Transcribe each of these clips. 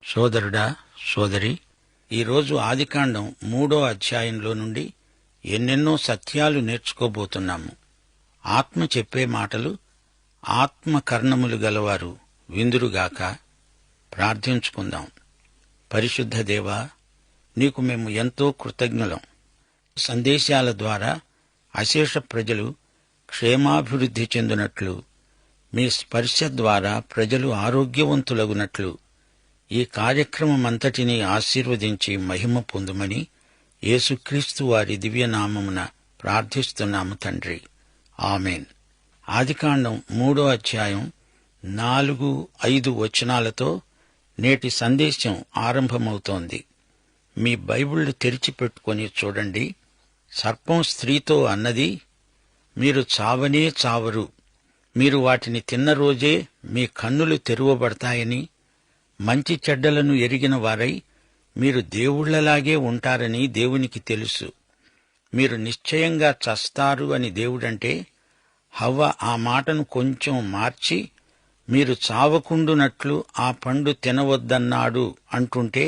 సోదరుడా, సోదరి, ఈరోజు ఆదికాండం 3వ అధ్యాయంలో నుండి ఎన్నెన్నో సత్యాలు నేర్చుకోబోతున్నాము. ఆత్మ చెప్పే మాటలు ఆత్మ కర్ణములు గలవారు విందురుగాక. ప్రార్థించుకుందాం. పరిశుద్ధ దేవా, నీకు మేము ఎంతో కృతజ్ఞులం. సందేశాల ద్వారా అశేష ప్రజలు క్షేమాభివృద్ధి చెందినట్లు, మీ స్పర్శ ద్వారా ప్రజలు ఆరోగ్యవంతులగునట్లు ఈ కార్యక్రమమంతటినీ ఆశీర్వదించి మహిమ పొందుమని యేసుక్రీస్తు వారి దివ్యనామమున ప్రార్థిస్తున్నాము తండ్రి. ఆమెన్. ఆదికాండం 3వ అధ్యాయం 4, 5 వచనాలతో నేటి సందేశం ఆరంభమవుతోంది. మీ బైబిళ్లు తెరిచిపెట్టుకొని చూడండి. సర్పం స్త్రీతో అన్నది, మీరు చావనే చావరు, మీరు వాటిని తిన్న రోజే మీ కన్నులు తెరువబడతాయని, మంచి చెడ్డలను ఎరిగిన వారై మీరు దేవుళ్లలాగే ఉంటారని దేవునికి తెలుసు. మీరు నిశ్చయంగా చస్తారు అని దేవుడంటే, హవ్వ ఆ మాటను కొంచెం మార్చి మీరు చావకుండునట్లు ఆ పండు తినవద్దన్నాడు అంటుంటే,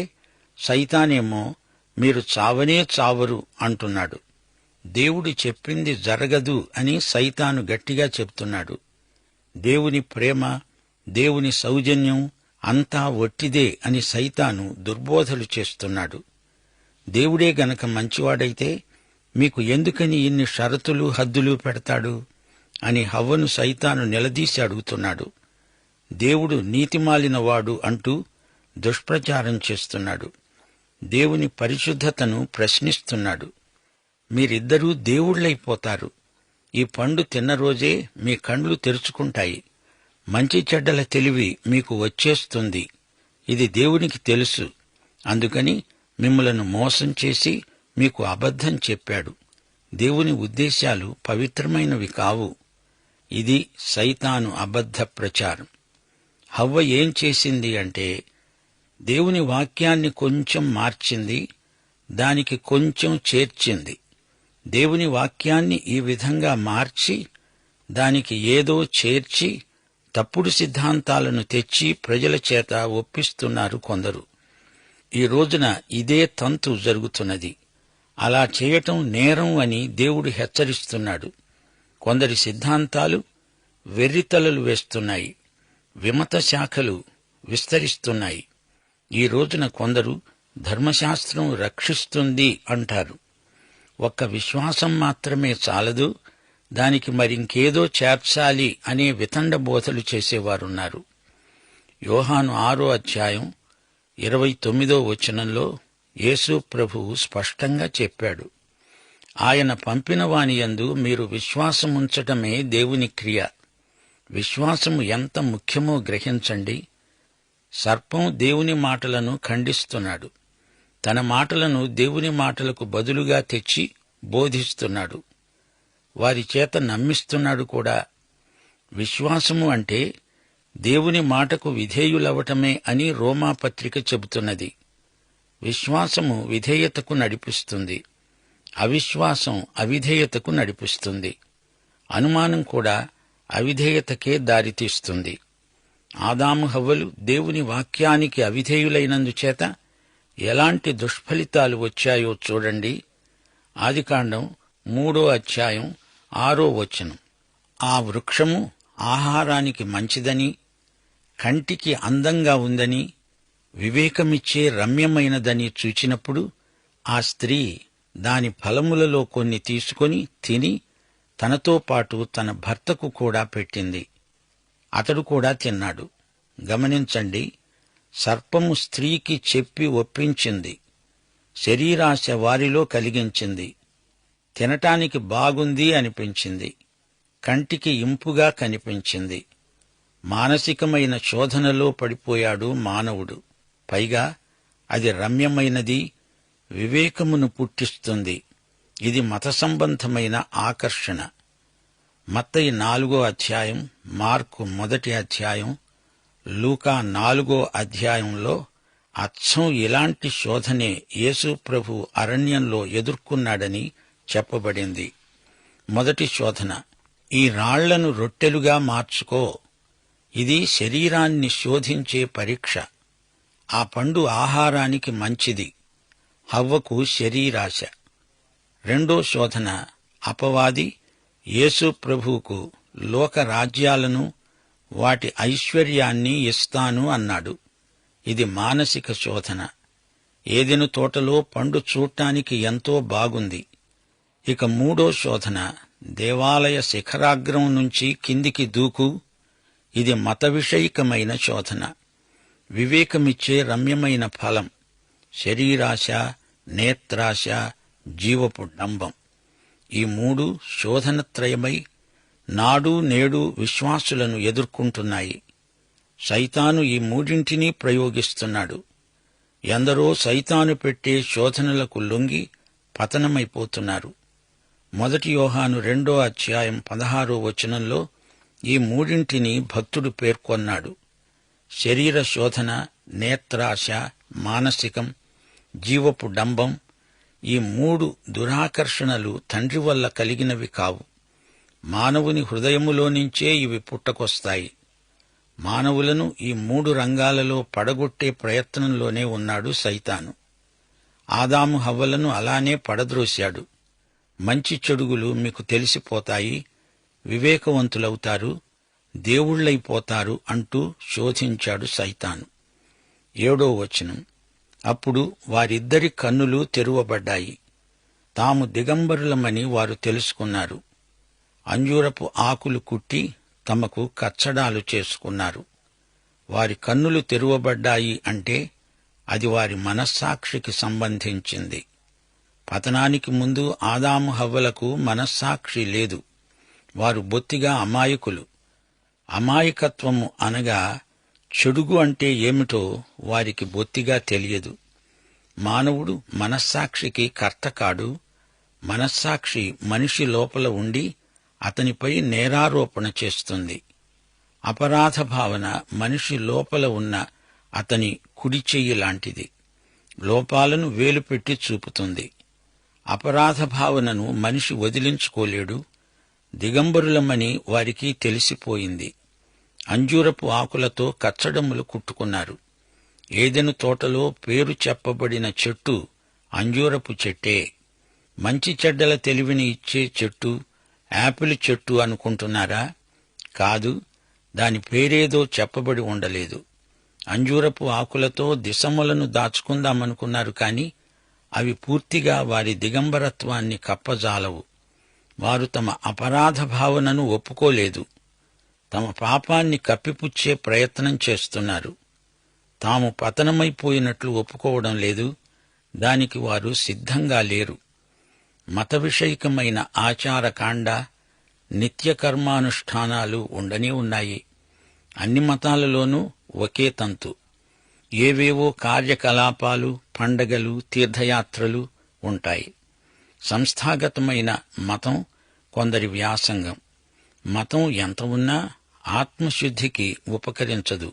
సైతానేమో మీరు చావనే చావరు అంటున్నాడు. దేవుడు చెప్పింది జరగదు అని సైతాను గట్టిగా చెప్తున్నాడు. దేవుని ప్రేమ, దేవుని సౌజన్యం అంతా ఒట్టిదే అని సైతాను దుర్బోధలు చేస్తున్నాడు. దేవుడే గనక మంచివాడైతే మీకు ఎందుకని ఇన్ని షరతులు హద్దులు పెడతాడు అని హవ్వను సైతాను నిలదీసి అడుగుతున్నాడు. దేవుడు నీతిమాలినవాడు అంటూ దుష్ప్రచారం చేస్తున్నాడు. దేవుని పరిశుద్ధతను ప్రశ్నిస్తున్నాడు. మీరిద్దరూ దేవుళ్లైపోతారు. ఈ పండు తిన్న రోజే మీ కండ్లు తెరుచుకుంటాయి. మంచి చెడ్డల తెలివి మీకు వచ్చేస్తుంది. ఇది దేవునికి తెలుసు. అందుకని మిమ్మలను మోసం చేసి మీకు అబద్ధం చెప్పాడు. దేవుని ఉద్దేశాలు పవిత్రమైనవి కావు. ఇది సైతాను అబద్ధ ప్రచారం. హవ్వ ఏం చేసింది అంటే, దేవుని వాక్యాన్ని కొంచెం మార్చింది, దానికి కొంచెం చేర్చింది. దేవుని వాక్యాన్ని ఈ విధంగా మార్చి దానికి ఏదో చేర్చి తప్పుడు సిద్ధాంతాలను తెచ్చి ప్రజల చేత ఒప్పిస్తున్నారు కొందరు. ఈ రోజున ఇదే తంతు జరుగుతున్నది. అలా చేయటం నేరం అని దేవుడు హెచ్చరిస్తున్నాడు. కొందరి సిద్ధాంతాలు వెర్రితలలు వేస్తున్నాయి. విమత శాఖలు విస్తరిస్తున్నాయి. ఈ రోజున కొందరు ధర్మశాస్త్రం రక్షిస్తుంది అంటారు. ఒక్క విశ్వాసం మాత్రమే చాలదు, దానికి మరింకేదో చేర్చాలి అనే వితండ బోధలు చేసేవారున్నారు. యోహాను 6వ అధ్యాయం 29వ వచనంలో యేసు ప్రభువు స్పష్టంగా చెప్పాడు, ఆయన పంపిన వానియందు మీరు విశ్వాసముంచటమే దేవుని క్రియ. విశ్వాసము ఎంత ముఖ్యమో గ్రహించండి. సర్పం దేవుని మాటలను ఖండిస్తున్నాడు. తన మాటలను దేవుని మాటలకు బదులుగా తెచ్చి బోధిస్తున్నాడు. వారి చేత నమ్మిస్తున్నాడు కూడా. విశ్వాసము అంటే దేవుని మాటకు విధేయులవటమే అని రోమాపత్రిక చెబుతున్నది. విశ్వాసము విధేయతకు నడిపిస్తుంది. అవిశ్వాసం అవిధేయతకు నడిపిస్తుంది. అనుమానం కూడా అవిధేయతకే దారితీస్తుంది. ఆదాము హవ్వలు దేవుని వాక్యానికి అవిధేయులైనందుచేత ఎలాంటి దుష్ఫలితాలు వచ్చాయో చూడండి. ఆదికాండం 3వ అధ్యాయం 6వ వచనం. ఆ వృక్షము ఆహారానికి మంచిదని, కంటికి అందంగా ఉందని, వివేకమిచ్చే రమ్యమైనదని చూచినప్పుడు ఆ స్త్రీ దాని ఫలములలో కొన్ని తీసుకొని తిని తనతో పాటు తన భర్తకు కూడా పెట్టింది. అతడు కూడా తిన్నాడు. గమనించండి, సర్పము స్త్రీకి చెప్పి ఒప్పించింది. శరీరాశ వారిలో కలిగించింది. తినటానికి బాగుంది అనిపించింది. కంటికి ఇంపుగా కనిపించింది. మానసికమైన శోధనలో పడిపోయాడు మానవుడు. పైగా అది రమ్యమైనది, వివేకమును పుట్టిస్తుంది. ఇది మత సంబంధమైన ఆకర్షణ. మత్తయి 4వ అధ్యాయం, మార్కు 1వ అధ్యాయం, లూకా 4వ అధ్యాయంలో అచ్చం ఇలాంటి శోధనే యేసు ప్రభు అరణ్యంలో ఎదుర్కొన్నాడని చెప్పబడింది. మొదటి శోధన, ఈ రాళ్లను రొట్టెలుగా మార్చుకో. ఇది శరీరాన్ని శోధించే పరీక్ష. ఆ పండు ఆహారానికి మంచిది. హవ్వకు శరీరాశ. రెండో శోధన, అపవాది యేసు ప్రభువుకు లోక రాజ్యాలను వాటి ఐశ్వర్యాన్ని ఇస్తాను అన్నాడు. ఇది మానసిక శోధన. ఏదెను తోటలో పండు చూడటానికి ఎంతో బాగుంది. ఇక మూడో శోధన, దేవాలయ శిఖరాగ్రం నుంచి కిందికి దూకు. ఇది మత విషయికమైన శోధన. వివేకమిచ్చే రమ్యమైన ఫలం. శరీరాశ, నేత్రాశ, జీవపు డంబం. ఈ మూడు శోధనత్రయమై నాడు నేడు విశ్వాసులను ఎదుర్కొంటున్నాయి. సైతాను ఈ మూడింటినీ ప్రయోగిస్తున్నాడు. ఎందరో సైతాను పెట్టే శోధనలకు లొంగి పతనమైపోతున్నారు. 1 యోహాను 2:16 ఈ మూడింటిని భక్తుడు పేర్కొన్నాడు. శరీర శోధన, నేత్రాశ, మానసికం, జీవపు డంబం. ఈ మూడు దురాకర్షణలు తండ్రి వల్ల కలిగినవి కావు. మానవుని హృదయములోనించే ఇవి పుట్టకొస్తాయి. మానవులను ఈ మూడు రంగాలలో పడగొట్టే ప్రయత్నంలోనే ఉన్నాడు సైతాను. ఆదాము హవ్వలను అలానే పడద్రోశాడు. మంచి చెడుగులు మీకు తెలిసిపోతాయి, వివేకవంతులవుతారు, దేవుళ్లైపోతారు అంటూ శోధించాడు సైతాను. 7వ వచనం, అప్పుడు వారిద్దరి కన్నులు తెరువబడ్డాయి. తాము దిగంబరులమని వారు తెలుసుకున్నారు. అంజూరపు ఆకులు కుట్టి తమకు కచ్చడాలు చేసుకున్నారు. వారి కన్నులు తెరువబడ్డాయి అంటే అది వారి మనస్సాక్షికి సంబంధించింది. పతనానికి ముందు ఆదాము హవ్వలకు మనస్సాక్షి లేదు. వారు బొత్తిగా అమాయకులు. అమాయకత్వము అనగా చెడుగు అంటే ఏమిటో వారికి బొత్తిగా తెలియదు. మానవుడు మనస్సాక్షికి కర్త కాడు. మనస్సాక్షి మనిషి లోపల ఉండి అతనిపై నేరారోపణ చేస్తుంది. అపరాధ భావన మనిషి లోపల ఉన్న అతని కుడి చెయ్యి లాంటిది. లోపాలను వేలుపెట్టి చూపుతుంది. అపరాధ భావనను మనిషి వదిలించుకోలేడు. దిగంబరులమని వారికి తెలిసిపోయింది. అంజూరపు ఆకులతో కచ్చడములు కుట్టుకున్నారు. ఏదెను తోటలో పేరు చెప్పబడిన చెట్టు అంజూరపు చెట్టే. మంచి చెడ్డల తెలివిని ఇచ్చే చెట్టు యాపిల్ చెట్టు అనుకుంటున్నారా? కాదు, దాని పేరేదో చెప్పబడి ఉండలేదు. అంజూరపు ఆకులతో దిశములను దాచుకుందామనుకున్నారు కాని అవి పూర్తిగా వారి దిగంబరత్వాన్ని కప్పజాలవు. వారు తమ అపరాధ భావనను ఒప్పుకోలేదు. తమ పాపాన్ని కప్పిపుచ్చే ప్రయత్నం చేస్తున్నారు. తాము పతనమైపోయినట్లు ఒప్పుకోవడం లేదు. దానికి వారు సిద్ధంగా లేరు. మత విషయికమైన ఆచారకాండ, నిత్య కర్మానుష్ఠానాలు ఉండనే ఉన్నాయి. అన్ని మతాలలోనూ ఒకే తంతు. ఏవేవో కార్యకలాపాలు, పండగలు, తీర్థయాత్రలు ఉంటాయి. సంస్థాగతమైన మతం కొందరి వ్యాసంగం. మతం ఎంత ఉన్నా ఆత్మశుద్ధికి ఉపకరించదు.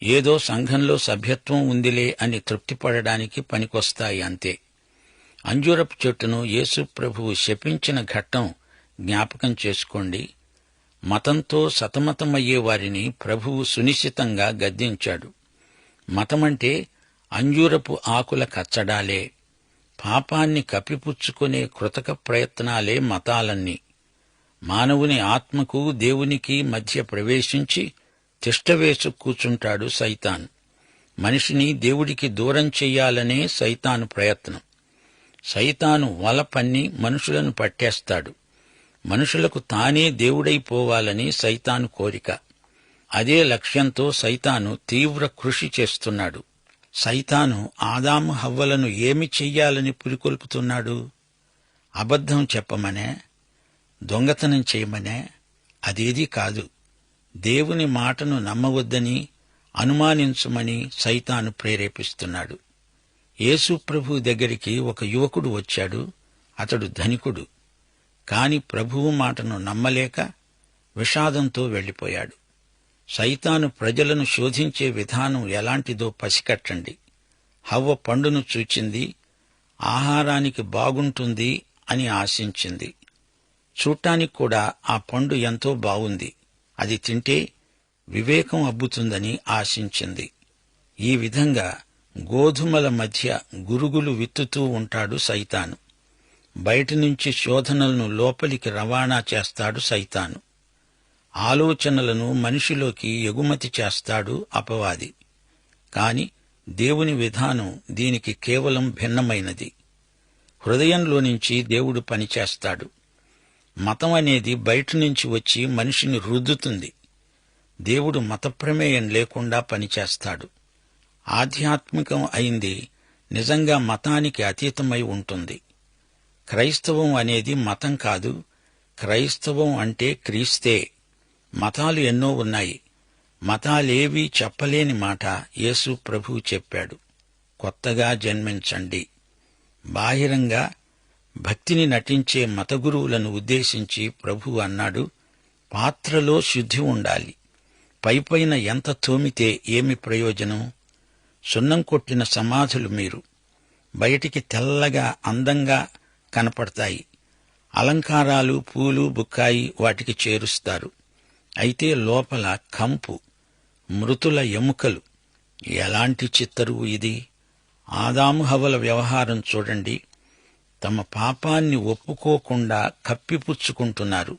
ఏదో సంఘంలో సభ్యత్వం ఉందిలే అని తృప్తిపడడానికి పనికొస్తాయి అంతే. అంజూరపు చెట్టును యేసు ప్రభువు శపించిన ఘట్టం జ్ఞాపకం చేసుకోండి. మతంతో సతమతమయ్యే వారిని ప్రభువు సునిశ్చితంగా గద్దించాడు. మతమంటే అంజూరపు ఆకుల కచ్చడాలే. పాపాన్ని కప్పిపుచ్చుకునే కృతక ప్రయత్నాలే మతాలన్నీ. మానవుని ఆత్మకు దేవునికి మధ్య ప్రవేశించి తిష్టవేసు కూర్చుంటాడు సైతాన్. మనిషిని దేవుడికి దూరం చెయ్యాలనే సైతాను ప్రయత్నం. సైతాను వల పన్ని మనుషులను పట్టేస్తాడు. మనుషులకు తానే దేవుడైపోవాలని సైతాను కోరిక. అదే లక్ష్యంతో సైతాను తీవ్ర కృషి చేస్తున్నాడు. సైతాను ఆదాము హవ్వలను ఏమి చెయ్యాలని పురికొల్పుతున్నాడు? అబద్ధం చెప్పమనే, దొంగతనం చేయమనే? అదేదీ కాదు. దేవుని మాటను నమ్మవద్దని, అనుమానించమని సైతాను ప్రేరేపిస్తున్నాడు. యేసు ప్రభు దగ్గరికి ఒక యువకుడు వచ్చాడు. అతడు ధనికుడు. కాని ప్రభువు మాటను నమ్మలేక విషాదంతో వెళ్లిపోయాడు. సైతాను ప్రజలను శోధించే విధానం ఎలాంటిదో పసికట్టండి. హవ్వ పండును చూచింది, ఆహారానికి బాగుంటుంది అని ఆశించింది. చూడటానికి కూడా ఆ పండు ఎంతో బావుంది. అది తింటే వివేకం అబ్బుతుందని ఆశించింది. ఈ విధంగా గోధుమల మధ్య గురుగులు విత్తుతూ ఉంటాడు సైతాను. బయటి నుంచి శోధనలను లోపలికి రవాణా చేస్తాడు సైతాను. ఆలోచనలను మనిషిలోకి ఎగుమతి చేస్తాడు అపవాది. కాని దేవుని విధానం దీనికి కేవలం భిన్నమైనది. హృదయంలో నుంచి దేవుడు పనిచేస్తాడు. మతం అనేది బయట నుంచి వచ్చి మనిషిని రుద్దుతుంది. దేవుడు మత ప్రమేయం లేకుండా పనిచేస్తాడు. ఆధ్యాత్మికం అయింది నిజంగా మతానికి అతీతమై ఉంటుంది. క్రైస్తవం అనేది మతం కాదు. క్రైస్తవం అంటే క్రీస్తే. మతాలు ఎన్నో ఉన్నాయి. మతాలేవీ చెప్పలేని మాట యేసు ప్రభువు చెప్పాడు. కొత్తగా జన్మించండి. బాహిరంగా భక్తిని నటించే మతగురువులను ఉద్దేశించి ప్రభువు అన్నాడు, పాత్రలో శుద్ధి ఉండాలి. పైపైన ఎంత తోమితే ఏమి ప్రయోజనం? సున్నం కొట్టిన సమాధులు మీరు. బయటికి తెల్లగా అందంగా కనపడతాయి. అలంకారాలు, పూలు, బుక్కాయి వాటికి చేరుస్తారు. అయితే లోపల కంపు, మృతుల ఎముకలు. ఎలాంటి చిత్తరువు ఇది! ఆదాము హవ్వల వ్యవహారం చూడండి. తమ పాపాన్ని ఒప్పుకోకుండా కప్పిపుచ్చుకుంటున్నారు.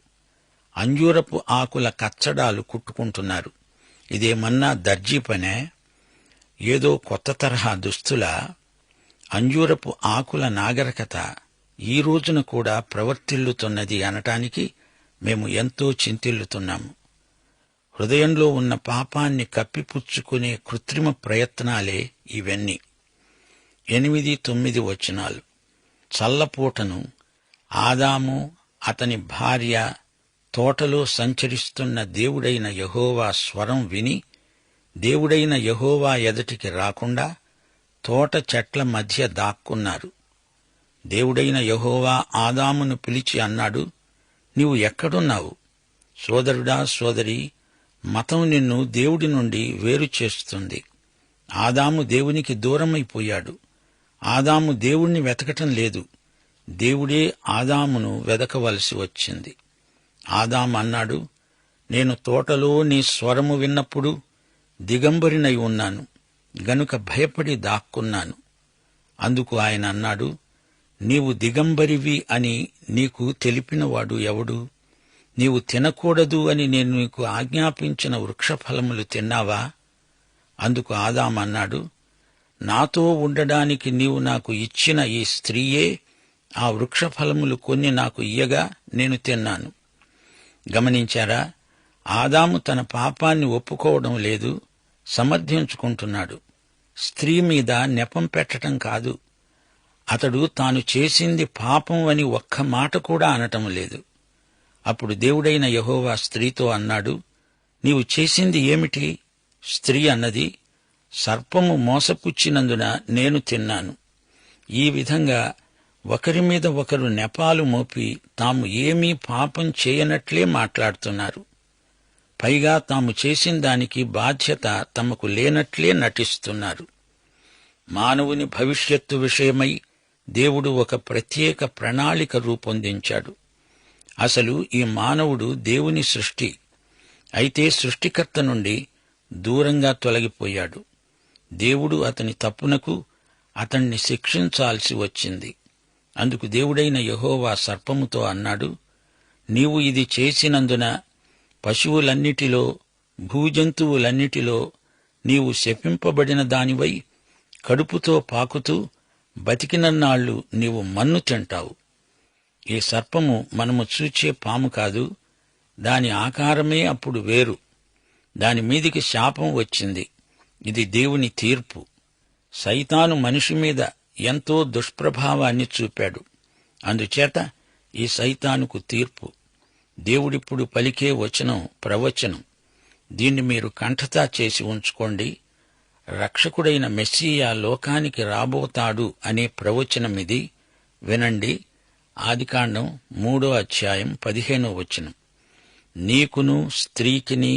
అంజూరపు ఆకుల కచ్చడాలు కుట్టుకుంటున్నారు. ఇదేమన్నా దర్జీ పనే? ఏదో కొత్త తరహా దుస్తులా? అంజూరపు ఆకుల నాగరికత ఈ రోజున కూడా ప్రవర్తిల్లుతున్నది అనటానికి మేము ఎంతో చింతిల్లుతున్నాము. హృదయంలో ఉన్న పాపాన్ని కప్పిపుచ్చుకునే కృత్రిమ ప్రయత్నాలే ఇవన్నీ. 8-9 వచనాలు. చల్లపూటను ఆదాము అతని భార్య తోటలో సంచరిస్తున్న దేవుడైన యెహోవా స్వరం విని దేవుడైన యెహోవా ఎదుటికి రాకుండా తోట చెట్ల మధ్య దాక్కున్నారు. దేవుడైన యెహోవా ఆదామును పిలిచి అన్నాడు, నీవు ఎక్కడున్నావు? సోదరుడా, సోదరి, మతం నిన్ను దేవుడి నుండి వేరు చేస్తుంది. ఆదాము దేవునికి దూరమైపోయాడు. ఆదాము దేవుణ్ణి వెతకటం లేదు. దేవుడే ఆదామును వెదకవలసి వచ్చింది. ఆదాము అన్నాడు, నేను తోటలో నీ స్వరము విన్నప్పుడు దిగంబరినై ఉన్నాను, గనుక భయపడి దాక్కున్నాను. అందుకు ఆయన అన్నాడు, నీవు దిగంబరివి అని నీకు తెలిపినవాడు ఎవడు? నీవు తినకూడదు అని నేను నీకు ఆజ్ఞాపించిన వృక్షఫలములు తిన్నావా? అందుకు ఆదాము అన్నాడు, నాతో ఉండడానికి నీవు నాకు ఇచ్చిన ఈ స్త్రీయే ఆ వృక్షఫలములు కొన్ని నాకు ఇయ్యగా నేను తిన్నాను. గమనించారా? ఆదాము తన పాపాన్ని ఒప్పుకోవడం లేదు, సమర్థించుకుంటున్నాడు. స్త్రీ మీద నెపం పెట్టడం కాదు. అతడు తాను చేసింది పాపం అని ఒక్క మాట కూడా అనటం లేదు. అప్పుడు దేవుడైన యెహోవా స్త్రీతో అన్నాడు, నీవు చేసింది ఏమిటి? స్త్రీ అన్నది, సర్పము మోసపుచ్చినందున నేను తిన్నాను. ఈ విధంగా ఒకరి మీద ఒకరు నెపాలు మోపి తాము ఏమీ పాపం చేయనట్లే మాట్లాడుతున్నారు. పైగా తాము చేసిన దానికి బాధ్యత తమకు లేనట్లే నటిస్తున్నారు. మానవుని భవిష్యత్తు విషయమై దేవుడు ఒక ప్రత్యేక ప్రణాళిక రూపొందించాడు. అసలు ఈ మానవుడు దేవుని సృష్టి. అయితే సృష్టికర్త నుండి దూరంగా తొలగిపోయాడు. దేవుడు అతని తప్పునకు అతణ్ణి శిక్షించాల్సి వచ్చింది. అందుకు దేవుడైన యెహోవా సర్పముతో అన్నాడు, నీవు ఇది చేసినందున పశువులన్నిటిలో, భూజంతువులన్నిటిలో నీవు శపింపబడిన దానివై కడుపుతో పాకుతూ బతికినన్నాళ్లు నీవు మన్ను తింటావు. ఈ సర్పము మనము చూచే పాము కాదు. దాని ఆకారమే అప్పుడు వేరు. దాని మీదికి శాపం వచ్చింది. ఇది దేవుని తీర్పు. సైతాను మనిషి మీద ఎంతో దుష్ప్రభావాన్ని చూపాడు. అందుచేత ఈ సైతానుకు తీర్పు. దేవుడిప్పుడు పలికే వచనం ప్రవచనం. దీన్ని మీరు కంఠతా చేసి ఉంచుకోండి. రక్షకుడైన మెస్సీయా లోకానికి రాబోతాడు అనే ప్రవచనమిది. వినండి. ఆదికాండం 3:15 వచనం. నీకును స్త్రీకిని,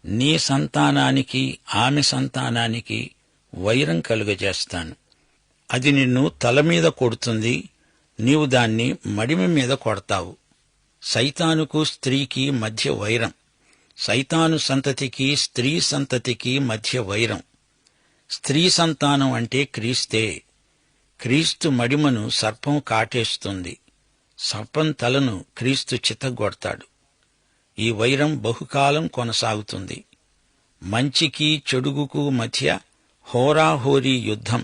నీ సంతానానికి ఆమె సంతానానికి వైరం కలుగజేస్తాను. అది నిన్ను తలమీద కొడుతుంది, నీవు దాన్ని మడిమి మీద కొడతావు. సైతానుకు స్త్రీకి మధ్య వైరం. సైతాను సంతతికి స్త్రీ సంతతికి మధ్య వైరం. స్త్రీ సంతానం అంటే క్రీస్తే. క్రీస్తు మడిమను సర్పం కాటేస్తుంది. సర్పం తలను క్రీస్తు చితగ్గొడతాడు. ఈ వైరం బహుకాలం కొనసాగుతుంది. మంచికి చెడుగుకు మధ్య హోరాహోరీ యుద్ధం.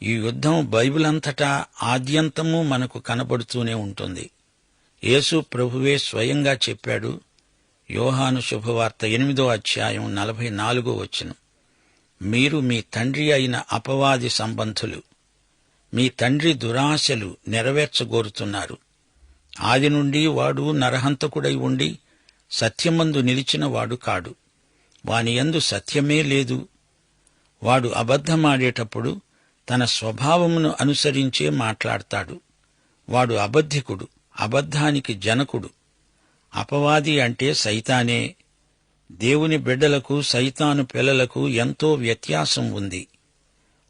ఈ యుద్ధం బైబిల్ అంతటా ఆద్యంతము మనకు కనబడుతూనే ఉంటుంది. యేసు ప్రభువే స్వయంగా చెప్పాడు. యోహాను శుభవార్త 8వ అధ్యాయం 44వ వచనం, మీరు మీ తండ్రి అయిన అపవాది సంబంధులు, మీ తండ్రి దురాశలు నెరవేర్చగోరుతున్నారు. ఆది నుండి వాడు నరహంతకుడై ఉండి సత్యమందు నిలిచినవాడు కాడు. వానియందు సత్యమే లేదు. వాడు అబద్ధమాడేటప్పుడు తన స్వభావమును అనుసరించే మాట్లాడతాడు. వాడు అబద్ధికుడు, అబద్ధానికి జనకుడు. అపవాది అంటే సైతానే. దేవుని బిడ్డలకు సైతాను పిల్లలకు ఎంతో వ్యత్యాసం ఉంది.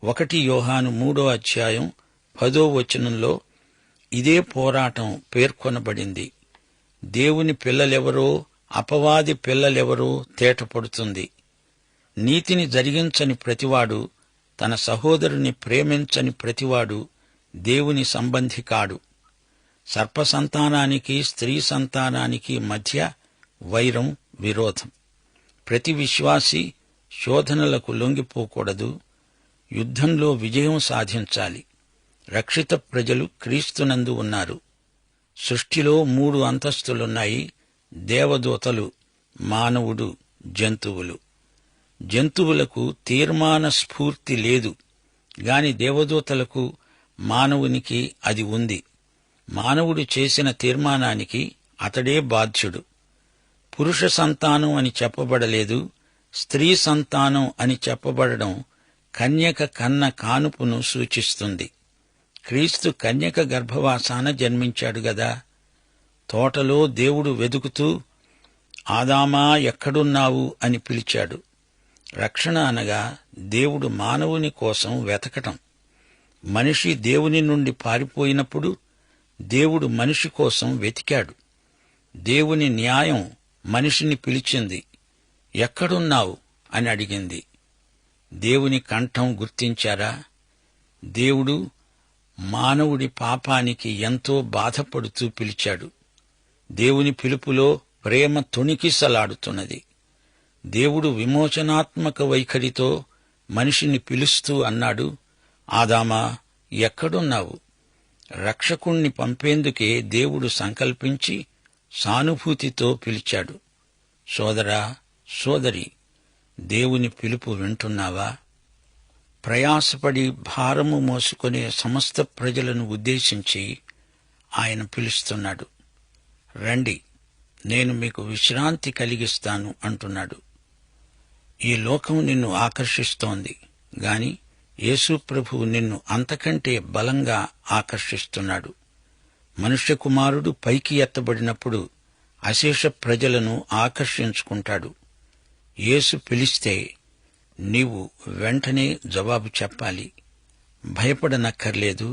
1 యోహాను 3వ అధ్యాయం 10వ వచనంలో ఇదే పోరాటం పేర్కొనబడింది. దేవుని పిల్లలెవరో, అపవాది పిల్లలెవరో తేటపడుతుంది. నీతిని జరిగించని ప్రతివాడు, తన సహోదరుని ప్రేమించని ప్రతివాడు దేవుని సంబంధి కాడు. సర్పసంతానానికి స్త్రీ సంతానానికి మధ్య వైరం, విరోధం. ప్రతి విశ్వాసి శోధనలకు లొంగిపోకూడదు. యుద్ధంలో విజయం సాధించాలి. రక్షిత ప్రజలు క్రీస్తునందు ఉన్నారు. సృష్టిలో 3 అంతస్తులున్నాయి: దేవదూతలు, మానవుడు, జంతువులు. జంతువులకు తీర్మాన స్ఫూర్తి లేదు గాని దేవదూతలకు, మానవునికి అది ఉంది. మానవుడు చేసిన తీర్మానానికి అతడే బాధ్యుడు. పురుష సంతానం అని చెప్పబడలేదు, స్త్రీ సంతానం అని చెప్పబడడం కన్యక కన్న కానుపును సూచిస్తుంది. క్రీస్తు కన్యక గర్భవాసాన జన్మించాడు గదా. తోటలో దేవుడు వెదుకుతూ, ఆదామా ఎక్కడున్నావు అని పిలిచాడు. రక్షణ అనగా దేవుడు మానవుని కోసం వెతకటం. మనిషి దేవుని నుండి పారిపోయినప్పుడు దేవుడు మనిషి కోసం వెతికాడు. దేవుని న్యాయం మనిషిని పిలిచింది. ఎక్కడున్నావు అని అడిగింది. దేవుని కంఠం గుర్తించారా? దేవుడు మానవుడి పాపానికి ఎంతో బాధపడుతూ పిలిచాడు. దేవుని పిలుపులో ప్రేమ తొణికిసలాడుతున్నది. దేవుడు విమోచనాత్మక వైఖరితో మనిషిని పిలుస్తూ అన్నాడు, ఆదామా ఎక్కడున్నావు? రక్షకుణ్ణి పంపేందుకే దేవుడు సంకల్పించి సానుభూతితో పిలిచాడు. సోదరా, సోదరి, దేవుని పిలుపు వింటున్నావా? ప్రయాసపడి భారము మోసుకునే సమస్త ప్రజలను ఉద్దేశించి ఆయన పిలుస్తున్నాడు. రండి, నేను మీకు విశ్రాంతి కలిగిస్తాను అంటున్నాడు. ఈ లోకం నిన్ను ఆకర్షిస్తోంది గాని యేసు ప్రభువు నిన్ను అంతకంటే బలంగా ఆకర్షిస్తున్నాడు. మనుష్య కుమారుడు పైకి ఎత్తబడినప్పుడు అశేష ప్రజలను ఆకర్షించుకుంటాడు. యేసు పిలిస్తే నీవు వెంటనే జవాబు చెప్పాలి. భయపడనక్కర్లేదు,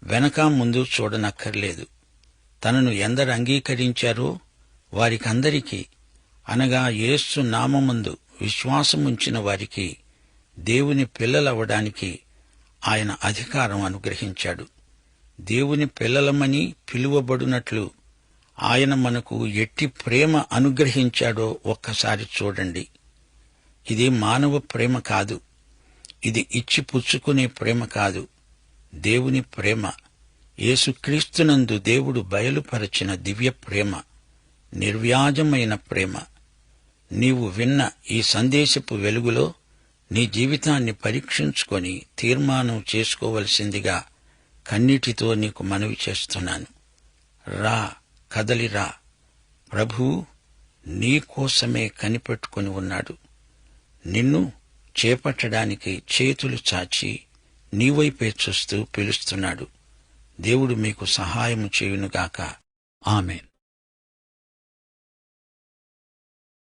వెనక ముందు చూడనక్కర్లేదు. తనను ఎందరు అంగీకరించారో వారికందరికీ, అనగా యేసు నామమందు విశ్వాసముంచిన వారికి దేవుని పిల్లలవడానికి ఆయన అధికారం అనుగ్రహించాడు. దేవుని పిల్లలమని పిలువబడునట్లు ఆయన మనకు ఎట్టి ప్రేమ అనుగ్రహించాడో ఒక్కసారి చూడండి. ఇది మానవ ప్రేమ కాదు. ఇది ఇచ్చి పుచ్చుకునే ప్రేమ కాదు. దేవుని ప్రేమ, యేసుక్రీస్తునందు దేవుడు బయలుపరచిన దివ్య ప్రేమ, నిర్వ్యాజమైన ప్రేమ. నీవు విన్న ఈ సందేశపు వెలుగులో నీ జీవితాన్ని పరీక్షించుకొని తీర్మానం చేసుకోవలసిందిగా కన్నీటితో నీకు మనవి చేస్తున్నాను. రా, కదలిరా. ప్రభువు నీ కోసమే కనిపెట్టుకుని ఉన్నాడు. నిన్ను చేపట్టడానికి చేతులు చాచి నీవైపే చూస్తూ పిలుస్తున్నాడు. దేవుడు మీకు సహాయం చేయునుగాక. ఆమేన్.